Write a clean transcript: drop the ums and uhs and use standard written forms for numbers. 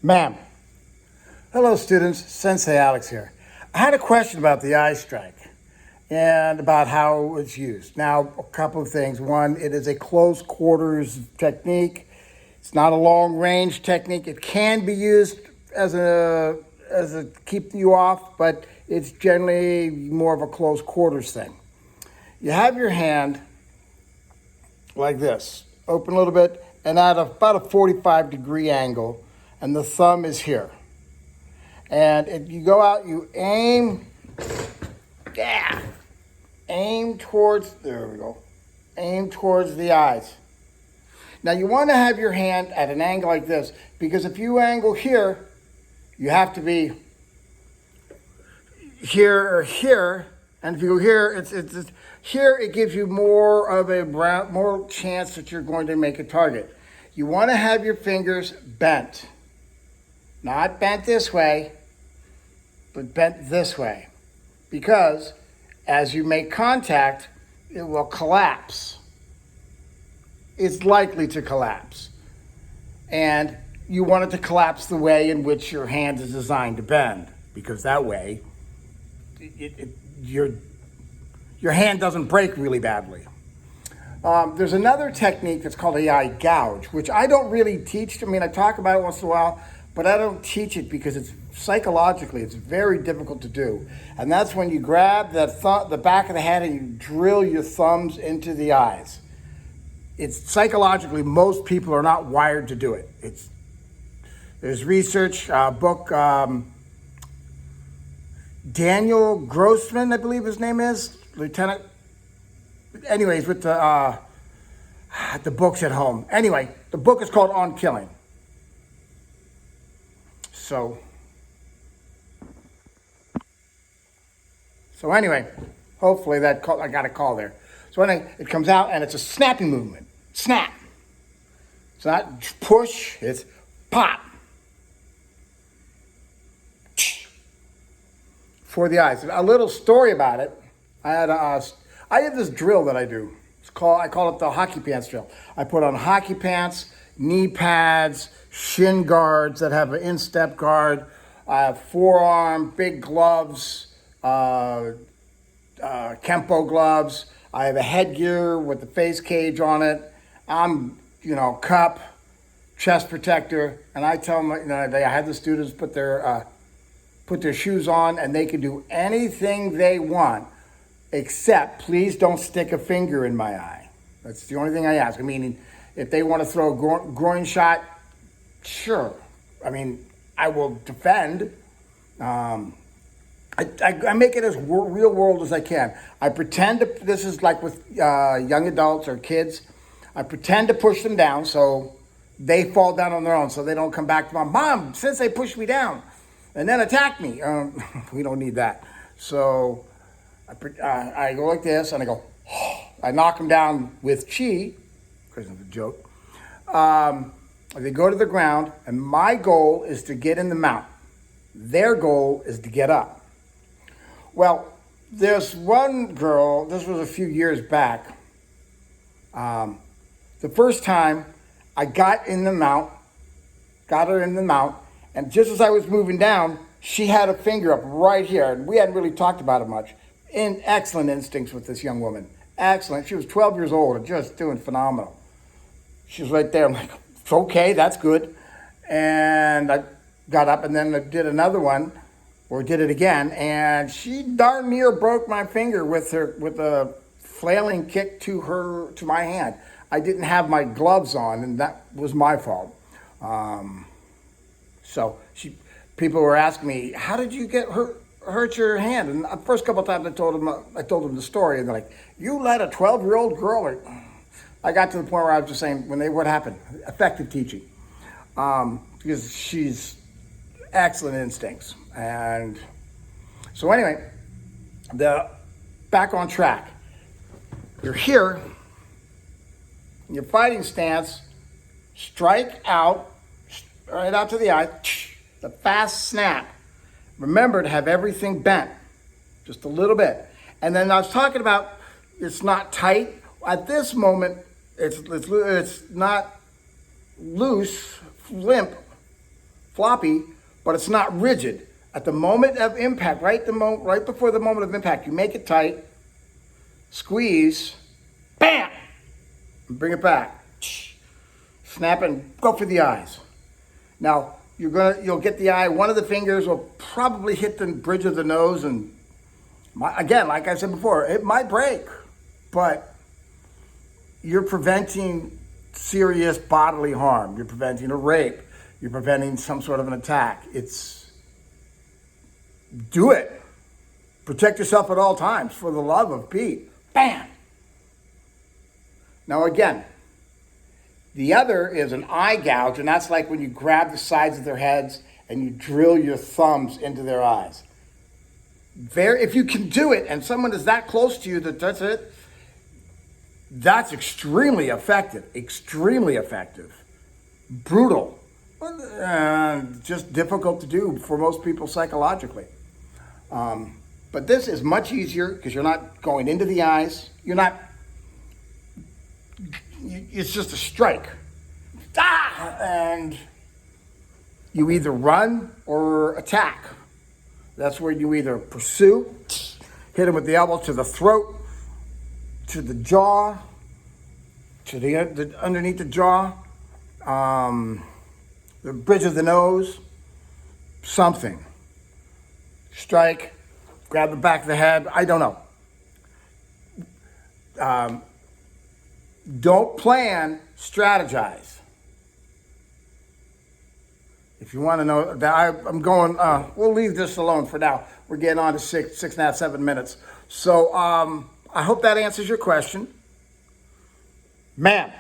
Ma'am. Hello students, Sensei Alex here. I had a question about the eye strike and about how it's used. Now, a couple of things. One, it is a close quarters technique. It's not a long range technique. It can be used as a keep you off, but it's generally more of a close quarters thing. You have your hand like this, open a little bit, and at about a 45-degree angle, and the thumb is here. And if you go out, you aim towards, there we go, aim towards the eyes. Now you want to have your hand at an angle like this, because if you angle here, you have to be here or here, and if you go here, it's here it gives you more chance that you're going to make a target. You want to have your fingers bent. Not bent this way, but bent this way. Because as you make contact, it will collapse. It's likely to collapse. And you want it to collapse the way in which your hand is designed to bend. Because that way, your hand doesn't break really badly. There's another technique that's called the eye gouge, which I don't really teach. I mean, I talk about it once in a while, but I don't teach it because it's psychologically, it's very difficult to do. And that's when you grab the back of the head and you drill your thumbs into the eyes. It's psychologically, most people are not wired to do it. There's research, book, Daniel Grossman, I believe his name is, Lieutenant. Anyways, with the books at home. Anyway, the book is called On Killing. So anyway, hopefully I got a call there. So anyway, it comes out and it's a snapping movement. Snap. It's not push, it's pop. For the eyes. A little story about it. I have this drill that I do. I call it the hockey pants drill. I put on hockey pants, knee pads, shin guards that have an instep guard. I have forearm, big gloves, Kempo gloves. I have a headgear with the face cage on it. I'm, cup, chest protector. And I tell them, I had the students put their shoes on and they can do anything they want, except please don't stick a finger in my eye. That's the only thing I ask. I mean, if they want to throw a groin shot, sure. I mean, I will defend. I make it as real world as I can. I pretend this is like with young adults or kids. I pretend to push them down so they fall down on their own, so they don't come back to mom, since they pushed me down and then attack me. We don't need that. So I go like this and I go, I knock them down with chi, because of a joke. They go to the ground, and my goal is to get in the mount. Their goal is to get up. Well, there's one girl, this was a few years back. The first time I got her in the mount, and just as I was moving down, she had a finger up right here, and we hadn't really talked about it much. Excellent instincts with this young woman. Excellent. She was 12 years old and just doing phenomenal. She was right there. I'm like, okay, that's good. And I got up and then I did another one, or did it again, and she darn near broke my finger with a flailing kick to my hand. I didn't have my gloves on, and that was my fault. People were asking me, how did you hurt your hand? And the first couple of times I told them the story, and they're like, you let a 12-year-old girl. I got to the point where I was just saying, what happened? Effective teaching. Because she's excellent instincts. And so anyway, back on track. You're here, in your fighting stance, strike out, right out to the eye, the fast snap. Remember to have everything bent, just a little bit. And then I was talking about, it's not tight. At this moment, it's not loose, limp, floppy, but it's not rigid. At the moment of impact, right before the moment of impact, you make it tight, squeeze, bam, and bring it back. Snap and go for the eyes. Now, you'll get the eye, one of the fingers will probably hit the bridge of the nose, and again, like I said before, it might break, but you're preventing serious bodily harm. You're preventing a rape. You're preventing some sort of an attack. Do it. Protect yourself at all times, for the love of Pete. Bam! Now again, the other is an eye gouge, and that's like when you grab the sides of their heads and you drill your thumbs into their eyes. If you can do it, and someone is that close to you that does it, that's extremely effective. Extremely effective. Brutal. Just difficult to do for most people psychologically. But this is much easier because you're not going into the eyes. It's just a strike. And you either run or attack. That's where you either pursue, hit him with the elbow to the throat, to the jaw, to the underneath the jaw, the bridge of the nose, something. Strike, grab the back of the head, I don't know. Don't plan, strategize. If you want to know that, I'm going, we'll leave this alone for now. We're getting on to 6.5, 7 minutes. So I hope that answers your question. Man,